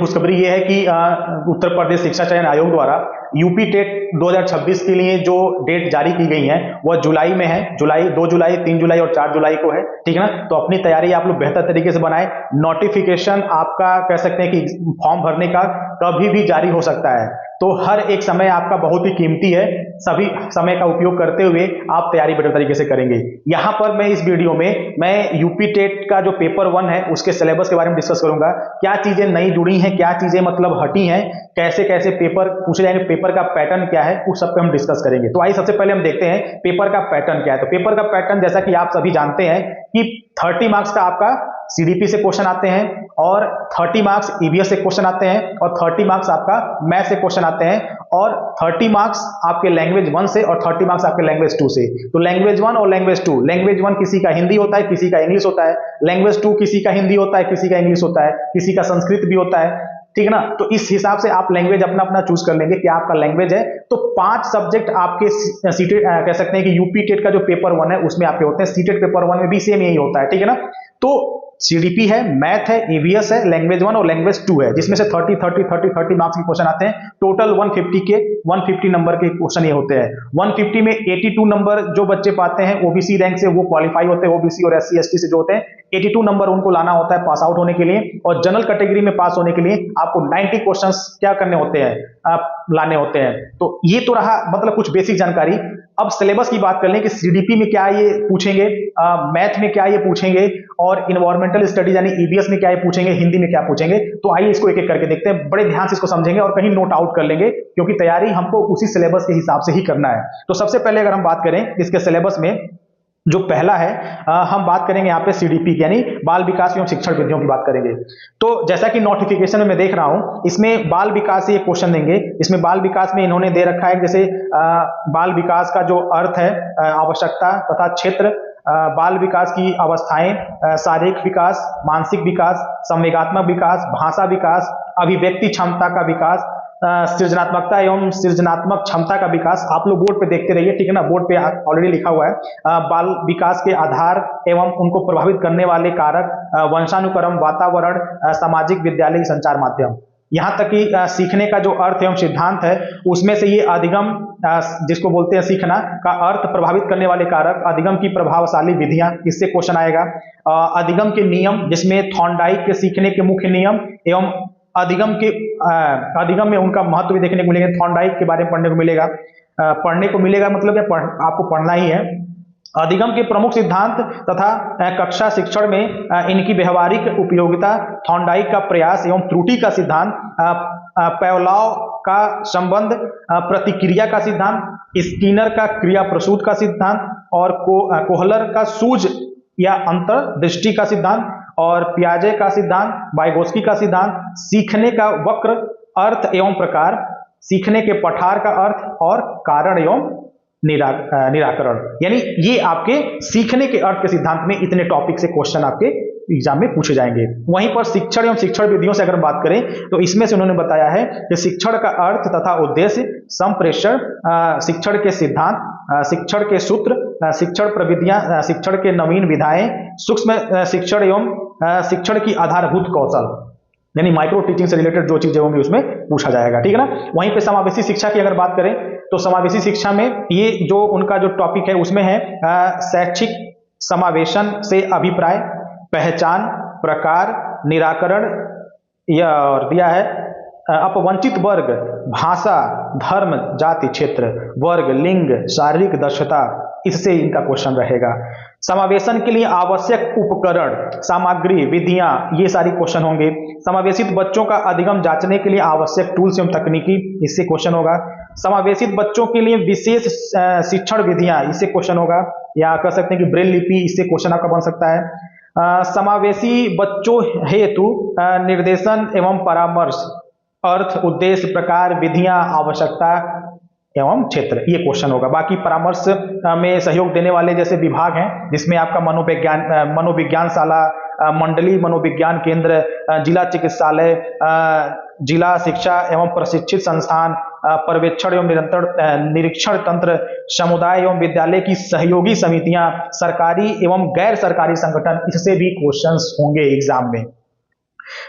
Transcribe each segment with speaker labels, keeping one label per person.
Speaker 1: खुशखबरी ये है कि उत्तर प्रदेश शिक्षा चयन आयोग द्वारा यूपी टेट 2026 के लिए जो डेट जारी की गई है वह जुलाई में है। जुलाई 2 जुलाई 3 जुलाई और 4 जुलाई को है, ठीक है ना। तो अपनी तैयारी आप लोग बेहतर तरीके से बनाएं। नोटिफिकेशन आपका कह सकते हैं कि फॉर्म भरने का कभी भी जारी हो सकता है, तो हर एक समय आपका बहुत ही कीमती है। सभी समय का उपयोग करते हुए आप तैयारी बेटर तरीके से करेंगे। यहाँ पर मैं इस वीडियो में मैं यूपी टेट का जो पेपर 1 है उसके सिलेबस के बारे में डिस्कस करूंगा। क्या चीजें नई जुड़ी हैं, क्या चीजें मतलब हटी हैं, कैसे कैसे पेपर पूछे जाएंगे, पेपर का पैटर्न क्या है, उस सब पे हम डिस्कस करेंगे। तो आइए सबसे पहले हम देखते हैं पेपर का पैटर्न क्या है। तो पेपर का पैटर्न जैसा कि आप सभी जानते हैं कि 30 मार्क्स का आपका सीडीपी से क्वेश्चन आते हैं और 30 मार्क्स ईवीएस से क्वेश्चन आते हैं और 30 मार्क्स आपका मैथ से क्वेश्चन आते हैं और 30 मार्क्स आपके लैंग्वेज 1 से और 30 मार्क्स आपके लैंग्वेज 2 से। तो लैंग्वेज 1 और लैंग्वेज 2, लैंग्वेज 1 किसी का हिंदी होता है, किसी का इंग्लिश होता है। लैंग्वेज 2 किसी का हिंदी होता है, किसी का इंग्लिश होता है, किसी का संस्कृत भी होता है, ठीक है ना। तो इस हिसाब से आप लैंग्वेज अपना अपना चूज कर लेंगे कि आपका लैंग्वेज है। तो 5 सब्जेक्ट आपके सीटेट कह सकते हैं कि यूपी टेट का जो पेपर 1 है उसमें आपके होते हैं। सीटेट पेपर 1 में भी सेम यही होता है, ठीक है ना। तो सीडीपी है, मैथ है, ईवीएस है, लैंग्वेज 1 और लैंग्वेज 2 है, जिसमें से 30 मार्क्स के क्वेश्चन आते हैं। टोटल 150 नंबर के क्वेश्चन ये होते हैं। 150 में 82 नंबर जो बच्चे पाते हैं ओबीसी रैंक से वो क्वालिफाई होते हैं। ओबीसी और एससी एसटी से जो होते हैं 82 नंबर उनको लाना होता है पास आउट होने के लिए, और जनरल कैटेगरी में पास होने के लिए आपको 90 क्वेश्चंस क्या करने होते हैं, आप लाने होते हैं। तो ये तो रहा मतलब कुछ बेसिक जानकारी। अब सिलेबस की बात कर लें कि सीडीपी में क्या ये पूछेंगे, मैथ में क्या ये पूछेंगे और इन्वायरमेंटल स्टडीज यानी ईवीएस में क्या ये पूछेंगे, हिंदी में क्या पूछेंगे। तो आइए इसको एक एक करके देखते हैं, बड़े ध्यान से इसको समझेंगे और कहीं नोट आउट कर लेंगे, क्योंकि तैयारी हमको उसी सिलेबस के हिसाब से ही करना है। तो सबसे पहले अगर हम बात करें इसके सिलेबस में, जो पहला है हम बात करेंगे यहाँ पे सीडीपी की यानी बाल विकास एवं शिक्षण विधियों की बात करेंगे। तो जैसा कि नोटिफिकेशन में मैं देख रहा हूं इसमें बाल विकास से ये क्वेश्चन देंगे। इसमें बाल विकास में इन्होंने दे रखा है जैसे बाल विकास का जो अर्थ है, आवश्यकता तथा क्षेत्र, बाल विकास की अवस्थाएं, शारीरिक विकास, मानसिक विकास, संवेगात्मक विकास, भाषा विकास, अभिव्यक्ति क्षमता का विकास, सृजनात्मकता एवं सृजनात्मक क्षमता का विकास। आप लोग बोर्ड पे देखते रहिए, ठीक है ना, बोर्ड पे ऑलरेडी लिखा हुआ है। बाल विकास के आधार एवं उनको प्रभावित करने वाले कारक, वंशानुक्रम, वातावरण, सामाजिक विद्यालय संचार माध्यम। यहाँ तक कि सीखने का जो अर्थ एवं सिद्धांत है उसमें से ये अधिगम जिसको बोलते हैं सीखना का अर्थ प्रभावित करने वाले कारक, अधिगम की प्रभावशाली विधियां, इससे क्वेश्चन आएगा। अधिगम के नियम जिसमें थॉर्नडाइक के सीखने के मुख्य नियम एवं अधिगम में उनका महत्व भी देखने को मिलेगा। थॉर्नडाइक के बारे में पढ़ने को मिलेगा मतलब आपको पढ़ना ही है। अधिगम के प्रमुख सिद्धांत तथा कक्षा शिक्षण में इनकी व्यवहारिक उपयोगिता, थॉर्नडाइक का प्रयास एवं त्रुटि का सिद्धांत, पैवलॉव का संबंध, प्रतिक्रिया का सिद्धांत, स्किनर का क्रिया प्रसूत का सिद्धांत और कोहलर का सूझ या अंतर्दृष्टि का सिद्धांत और पियाजे का सिद्धांत, वाइगोस्की का सिद्धांत, सीखने का वक्र, अर्थ एवं प्रकार, सीखने के पठार का अर्थ और कारण एवं निराकरण। यानी ये आपके सीखने के अर्थ के सिद्धांत में इतने टॉपिक से क्वेश्चन आपके एग्जाम में पूछे जाएंगे। वहीं पर शिक्षण एवं शिक्षण विधियों से अगर बात करें तो इसमें से उन्होंने बताया है कि शिक्षण का अर्थ तथा उद्देश्य, संप्रेषण, शिक्षण के सिद्धांत, शिक्षण के सूत्र, शिक्षण प्रविधियां, शिक्षण के नवीन विधाएं, सूक्ष्म शिक्षण एवं शिक्षण की आधारभूत कौशल यानी माइक्रो टीचिंग से रिलेटेड जो चीजें होंगी उसमें पूछा जाएगा, ठीक है ना। वहीं पे समावेशी शिक्षा की अगर बात करें तो समावेशी शिक्षा में ये जो उनका जो टॉपिक है उसमें है शैक्षिक समावेशन से अभिप्राय, पहचान, प्रकार, निराकरण, यह दिया है अपवंचित वर्ग, भाषा, धर्म, जाति, क्षेत्र, वर्ग, लिंग, शारीरिक दक्षता, इससे इनका क्वेश्चन रहेगा। समावेशन के लिए आवश्यक उपकरण, सामग्री, विधियां, ये सारी क्वेश्चन होंगे। समावेशित बच्चों का अधिगम जांचने के लिए आवश्यक टूल्स एवं तकनीकी, इससे क्वेश्चन होगा। समावेशित बच्चों के लिए विशेष शिक्षण विधियां, इससे क्वेश्चन होगा। या कह सकते हैं कि ब्रेल लिपि, इससे क्वेश्चन आपका बन सकता है। समावेशी बच्चों हेतु निर्देशन एवं परामर्श, अर्थ, उद्देश्य, प्रकार, विधियां, आवश्यकता एवं क्षेत्र, ये क्वेश्चन होगा। बाकी परामर्श में सहयोग देने वाले जैसे विभाग हैं जिसमें आपका मनोविज्ञानशाला, मंडली मनोविज्ञान केंद्र, जिला चिकित्सालय, जिला शिक्षा एवं प्रशिक्षित संस्थान, पर्यवेक्षण एवं निरीक्षण तंत्र, समुदाय एवं विद्यालय की सहयोगी समितियां, सरकारी एवं गैर सरकारी संगठन, इससे भी क्वेश्चंस होंगे एग्जाम में।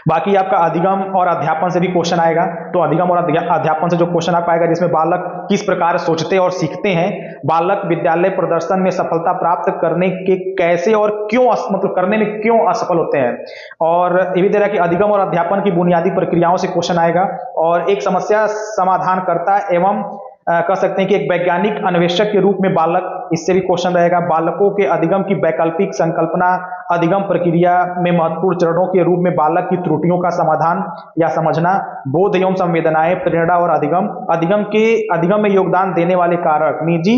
Speaker 1: बाकी आपका अधिगम और अध्यापन से भी क्वेश्चन आएगा, तो अधिगम और अध्यापन से जो क्वेश्चन आप आएगा जिसमें बालक किस प्रकार सोचते और सीखते हैं, बालक विद्यालय प्रदर्शन में सफलता प्राप्त करने के कैसे और क्यों मतलब करने में क्यों असफल होते हैं, और ये भी दे रहा है कि अधिगम और अध्यापन की बुनियादी प्रक्रियाओं से क्वेश्चन आएगा, और एक समस्या समाधान करता एवं कह सकते हैं कि एक वैज्ञानिक अन्वेषक के रूप में बालक, इससे भी क्वेश्चन रहेगा। बालकों के अधिगम की वैकल्पिक संकल्पना, अधिगम प्रक्रिया में महत्वपूर्ण चरणों के रूप में बालक की त्रुटियों का समाधान या समझना, बोध एवं संवेदनाएं, प्रेरणा और अधिगम में योगदान देने वाले कारक निजी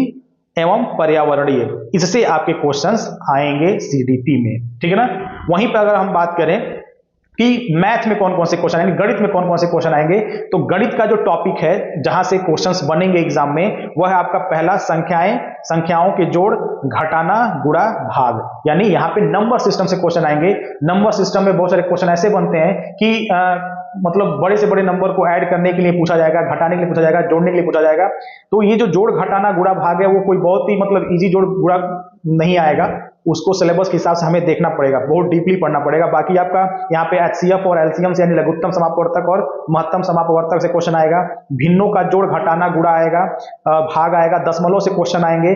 Speaker 1: एवं पर्यावरणीय, इससे आपके क्वेश्चंस आएंगे सीडीपी में, ठीक है ना। वहीं पर अगर हम बात करें कि मैथ में कौन कौन से क्वेश्चन आएंगे, गणित में कौन कौन से क्वेश्चन आएंगे, तो गणित का जो टॉपिक है जहां से क्वेश्चंस बनेंगे एग्जाम में, वह है आपका पहला संख्याओं के जोड़, घटाना, गुणा, भाग, यानी यहां पे नंबर सिस्टम से क्वेश्चन आएंगे। नंबर सिस्टम में बहुत सारे क्वेश्चन ऐसे बनते हैं कि मतलब बड़े से बड़े नंबर को ऐड करने के लिए पूछा जाएगा, घटाने के लिए पूछा जाएगा, जोड़ने के लिए पूछा जाएगा। तो ये जो जोड़, घटाना, गुणा, भाग है वो कोई बहुत ही मतलब इजी जोड़ गुणा नहीं आएगा, उसको सिलेबस के हिसाब से हमें देखना पड़ेगा, बहुत डीपली पढ़ना पड़ेगा। बाकी आपका यहाँ पे एचसीएफ और एलसीएम से यानी लघुत्तम समापवर्तक और महत्तम समापवर्तक से क्वेश्चन आएगा, भिन्नों का जोड़, घटाना, गुणा आएगा, भाग आएगा, दशमलव से क्वेश्चन आएंगे,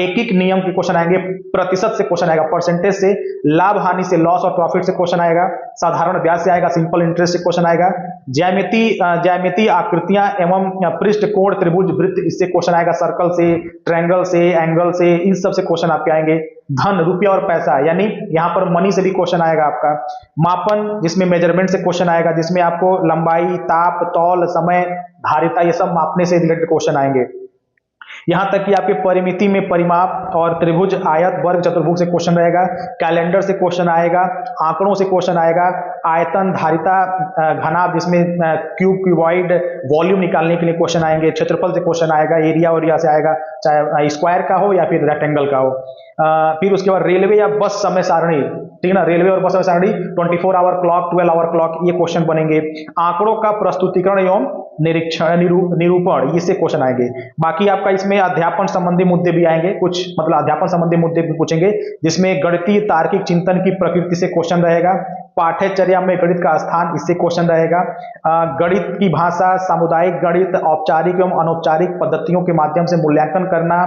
Speaker 1: एक नियम के क्वेश्चन आएंगे, प्रतिशत से क्वेश्चन आएगा, परसेंटेज से, लाभ हानि से, लॉस और प्रॉफिट से क्वेश्चन आएगा, साधारण ब्याज से आएगा, सिंपल इंटरेस्ट से क्वेश्चन आएगा, ज्यामिति आकृतियां एवं पृष्ठ, कोण, त्रिभुज, वृत्त, इससे क्वेश्चन आएगा, सर्कल से, ट्रायंगल से, एंगल से, इन सब से क्वेश्चन आपके आएंगे। धन, रुपया और पैसा, यानी यहां पर मनी से भी क्वेश्चन आएगा आपका। मापन, जिसमें मेजरमेंट से क्वेश्चन आएगा, जिसमें आपको लंबाई, ताप, तौल, समय, धारिता, ये सब मापने से रिलेटेड क्वेश्चन आएंगे। यहां तक कि आपके परिमिति में परिमाप और त्रिभुज, आयत, वर्ग, चतुर्भुज से क्वेश्चन रहेगा, कैलेंडर से क्वेश्चन आएगा, आंकड़ों से क्वेश्चन आएगा, आयतन, धारिता, घनाभ, जिसमें क्यूब, क्यूबॉइड, वॉल्यूम निकालने के लिए क्वेश्चन आएंगे, क्षेत्रफल से क्वेश्चन आएगा, एरिया से आएगा, चाहे स्क्वायर का हो या फिर रेक्टेंगल का हो। फिर उसके बाद रेलवे या बस समय सारणी, ठीक है ना, रेलवे और बस समय सारणी, 24 आवर क्लॉक, 12 आवर क्लॉक, ये क्वेश्चन बनेंगे। आंकड़ों का प्रस्तुतिकरण एवं निरूपण, इससे क्वेश्चन आएंगे। बाकी आपका इसमें अध्यापन संबंधी मुद्दे भी आएंगे, कुछ मतलब अध्यापन संबंधी मुद्दे भी पूछेंगे, जिसमें गणितीय तार्किक चिंतन की प्रकृति से क्वेश्चन रहेगा, पाठ्यचर्या में गणित का स्थान, इससे क्वेश्चन रहेगा, गणित की भाषा, सामुदायिक गणित, औपचारिक एवं अनौपचारिक पद्धतियों के माध्यम से मूल्यांकन करना,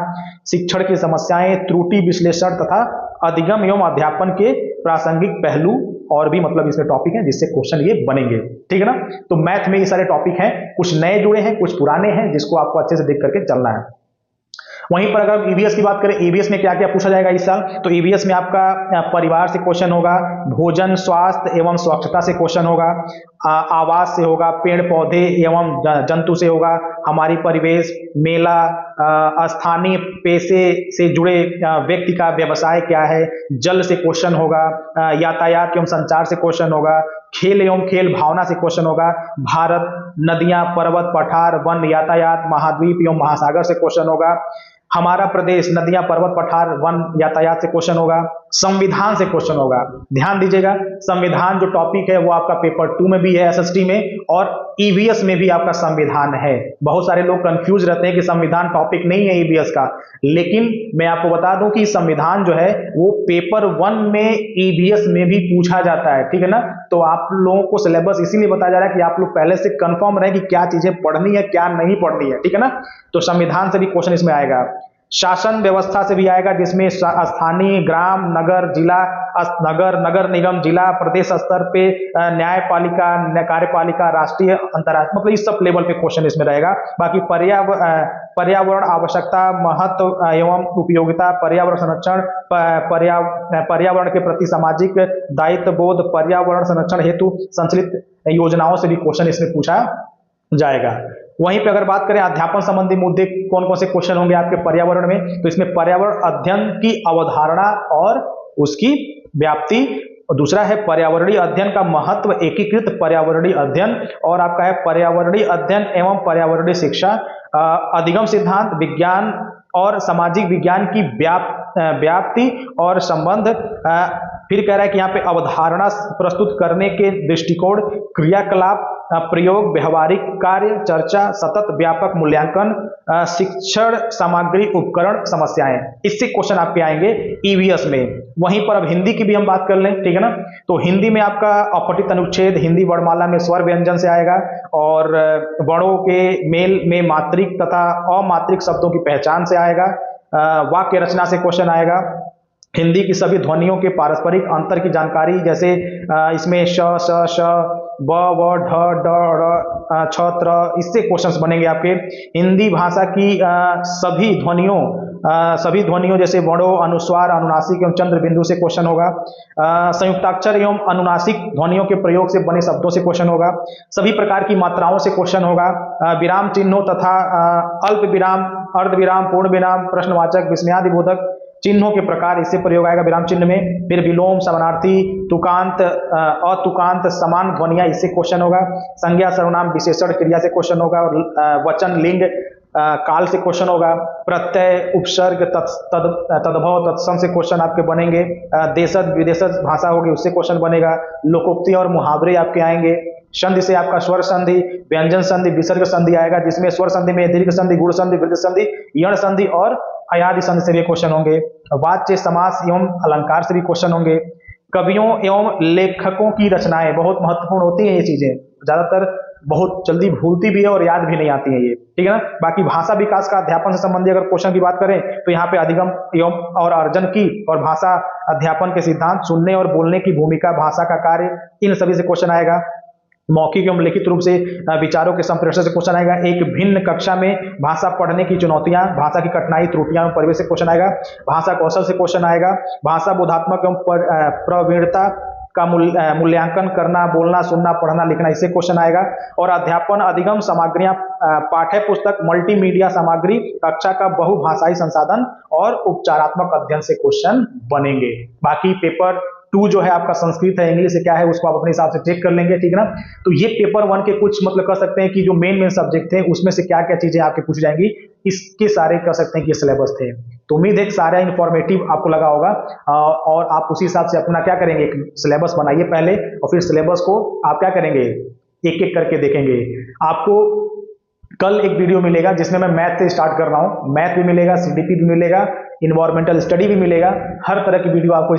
Speaker 1: शिक्षण की समस्याएं, त्रुटि विश्लेषण तथा अधिगम एवं अध्यापन के प्रासंगिक पहलू और भी मतलब इसमें टॉपिक हैं जिससे क्वेश्चन ये बनेंगे, ठीक है ना। तो मैथ में ये सारे टॉपिक हैं, कुछ नए जुड़े हैं, कुछ पुराने हैं, जिसको आपको अच्छे से देख करके चलना है। वहीं पर अगर ईवीएस की बात करें, ईवीएस में क्या क्या पूछा जाएगा इस साल, तो ईवीएस में आपका परिवार से क्वेश्चन होगा, भोजन, स्वास्थ्य एवं स्वच्छता से क्वेश्चन होगा, आवास से होगा, पेड़ पौधे एवं जंतु से होगा, हमारी परिवेश, मेला, स्थानीय पेशे से जुड़े व्यक्ति का व्यवसाय क्या है, जल से क्वेश्चन होगा, यातायात एवं संचार से क्वेश्चन होगा, खेल एवं खेल भावना से क्वेश्चन होगा, भारत, नदियां, पर्वत, पठार, वन, यातायात, महाद्वीप एवं महासागर से क्वेश्चन होगा, हमारा प्रदेश, नदियां, पर्वत, पठार, वन, यातायात से क्वेश्चन होगा, संविधान से क्वेश्चन होगा। ध्यान दीजिएगा, संविधान जो टॉपिक है वो आपका पेपर 2 में भी है, एसएसटी में, और ईवीएस में भी आपका संविधान है। बहुत सारे लोग कंफ्यूज रहते हैं कि संविधान टॉपिक नहीं है ईवीएस का, लेकिन मैं आपको बता दूं कि संविधान जो है वो पेपर 1 में ईवीएस में भी पूछा जाता है, ठीक है ना। तो आप लोगों को सिलेबस इसीलिए बताया जा रहा है कि आप लोग पहले से कंफर्म रहे कि क्या चीजें पढ़नी है, क्या नहीं पढ़नी है, ठीक है ना। तो संविधान से भी क्वेश्चन इसमें आएगा। शासन व्यवस्था से भी आएगा, जिसमें स्थानीय, ग्राम, नगर, जिला, नगर निगम, जिला, प्रदेश स्तर पे न्यायपालिका, कार्यपालिका, राष्ट्रीय, अंतर्राष्ट्रीय, मतलब इस सब लेवल पे क्वेश्चन इसमें रहेगा। बाकी पर्यावरण आवश्यकता, महत्व एवं उपयोगिता, पर्यावरण संरक्षण, पर्यावरण के प्रति सामाजिक दायित्व बोध, पर्यावरण संरक्षण हेतु संचालित योजनाओं से भी क्वेश्चन इसमें पूछा जाएगा। वहीं पे अगर बात करें अध्यापन संबंधी मुद्दे कौन कौन से क्वेश्चन होंगे आपके पर्यावरण में, तो इसमें पर्यावरण अध्ययन की अवधारणा और उसकी व्याप्ति, और दूसरा है पर्यावरणीय अध्ययन का महत्व, एकीकृत पर्यावरणीय अध्ययन, और आपका है पर्यावरणीय अध्ययन एवं पर्यावरणीय शिक्षा, अधिगम सिद्धांत, विज्ञान और सामाजिक विज्ञान की व्याप्ति और संबंध। फिर कह रहा है कि यहाँ पे अवधारणा प्रस्तुत करने के दृष्टिकोण, क्रियाकलाप प्रयोग, व्यवहारिक कार्य, चर्चा, सतत व्यापक मूल्यांकन, शिक्षण सामग्री, उपकरण, समस्याएं, इससे क्वेश्चन आपके आएंगे ईवीएस में। वहीं पर अब हिंदी की भी हम बात कर लें, ठीक है ना। तो हिंदी में आपका अपठित अनुच्छेद हिंदी वर्णमाला में स्वर व्यंजन से आएगा, और वर्णों के मेल में मात्रिक तथा अमात्रिक शब्दों की पहचान से आएगा। वाक्य रचना से क्वेश्चन आएगा। हिंदी की सभी ध्वनियों के पारस्परिक अंतर की जानकारी, जैसे इसमें श, श, श, ब, व, ढ, ड, ड़, छ, त्र, इससे क्वेश्चंस बनेंगे आपके। हिंदी भाषा की सभी ध्वनियों जैसे वर्णों, अनुस्वार, अनुनासिक एवं चंद्र बिंदु से क्वेश्चन होगा। संयुक्ताक्षर एवं अनुनासिक ध्वनियों के प्रयोग से बने शब्दों से क्वेश्चन होगा। सभी प्रकार की मात्राओं से क्वेश्चन होगा। विराम चिन्हों तथा अल्प विराम, अर्ध विराम, पूर्ण विराम, प्रश्नवाचक, विस्मयादिबोधक चिन्हों के प्रकार, इससे प्रयोग आएगा विराम चिन्ह में। फिर विलोम, समानार्थी, तुकांत, अतुकांत, समान ध्वनियां, इससे क्वेश्चन होगा। संज्ञा, सर्वनाम, विशेषण, क्रिया से क्वेश्चन होगा। और वचन, लिंग, काल से क्वेश्चन होगा। प्रत्यय, उपसर्ग, तद्भव, तत्सम से क्वेश्चन आपके बनेंगे। देशज विदेशज भाषा होगी, उससे क्वेश्चन बनेगा। लोकोक्ति और मुहावरे आपके आएंगे। संधि से आपका स्वर संधि, व्यंजन संधि, विसर्ग संधि आएगा, जिसमें स्वर संधि में दीर्घ संधि, गुण संधि, वृद्धि संधि, यण संधि और अयादि संधि से भी क्वेश्चन होंगे। वाच्य, समास एवं अलंकार से भी क्वेश्चन होंगे। कवियों एवं लेखकों की रचनाएं बहुत महत्वपूर्ण होती हैं, ये चीजें ज्यादातर बहुत जल्दी भूलती भी है और याद भी नहीं आती है ये, ठीक है ना। बाकी भाषा विकास का अध्यापन से संबंधी अगर क्वेश्चन की बात करें तो यहाँ पे अधिगम एवं और अर्जन की और भाषा अध्यापन के सिद्धांत, सुनने और बोलने की भूमिका, भाषा का कार्य, इन सभी से क्वेश्चन आएगा। मौखिक एवं लिखित रूप से विचारों के संप्रेषण से क्वेश्चन आएगा। एक भिन्न कक्षा में भाषा पढ़ने की चुनौतियां, भाषा की कठिनाई, त्रुटियां एवं परिवेश से क्वेश्चन आएगा। भाषा कौशल से क्वेश्चन आएगा। भाषा बोधात्मक एवं प्रवीणता का मूल्यांकन करना, बोलना, सुनना, पढ़ना, लिखना, इससे क्वेश्चन आएगा। और अध्यापन, अधिगम सामग्रियां, पाठ्य पुस्तक, मल्टीमीडिया सामग्री, कक्षा का बहुभाषाई संसाधन और उपचारात्मक अध्ययन से क्वेश्चन बनेंगे। बाकी पेपर 2 जो है आपका संस्कृत है, इंग्लिश है, क्या है उसको आप अपने हिसाब से चेक कर लेंगे, ठीक है ना। तो ये पेपर 1 के कुछ मतलब कह सकते हैं कि जो मेन सब्जेक्ट थे उसमें से क्या क्या चीजें आपके पूछ जाएंगी, इसके सारे कह सकते हैं कि सिलेबस थे। तो उम्मीद है सारा इंफॉर्मेटिव आपको लगा होगा, और आप उसी हिसाब से अपना क्या करेंगे, एक सिलेबस बनाइए पहले, और फिर सिलेबस को आप क्या करेंगे, एक एक करके देखेंगे। आपको कल एक वीडियो मिलेगा जिसमें मैं मैथ से स्टार्ट कर रहा हूं, मैथ भी मिलेगा, सीडीपी भी मिलेगा, इन्वायरमेंटल स्टडी भी मिलेगा, हर तरह की वीडियो आपको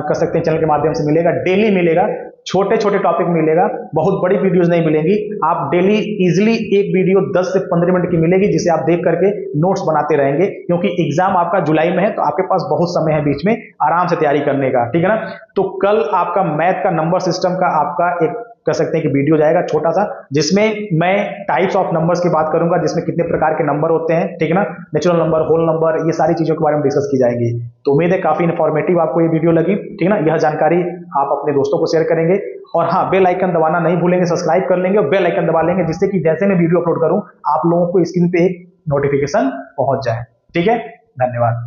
Speaker 1: कर सकते हैं चैनल के माध्यम से मिलेगा, डेली मिलेगा, छोटे छोटे टॉपिक मिलेगा, बहुत बड़ी वीडियोस नहीं मिलेंगी। आप डेली इजीली एक वीडियो 10 से 15 मिनट की मिलेगी, जिसे आप देख करके नोट्स बनाते रहेंगे, क्योंकि एग्जाम आपका जुलाई में है, तो आपके पास बहुत समय है बीच में आराम से तैयारी करने का, ठीक है ना। तो कल आपका मैथ का नंबर सिस्टम का आपका एक कह सकते हैं कि वीडियो जाएगा छोटा सा, जिसमें मैं टाइप्स ऑफ नंबर्स की बात करूंगा, जिसमें कितने प्रकार के नंबर होते हैं, ठीक है ना, नेचुरल नंबर, होल नंबर, ये सारी चीजों के बारे में डिस्कस की जाएंगी। तो उम्मीद है काफी इंफॉर्मेटिव आपको ये वीडियो लगी, ठीक है ना। यह जानकारी आप अपने दोस्तों को शेयर करेंगे, और हाँ, बेल आइकन दबाना नहीं भूलेंगे, सब्सक्राइब कर लेंगे और बेल आइकन दबा लेंगे, जिससे कि जैसे मैं वीडियो अपलोड करूं आप लोगों को स्क्रीन पे एक नोटिफिकेशन पहुंच जाए, ठीक है। धन्यवाद।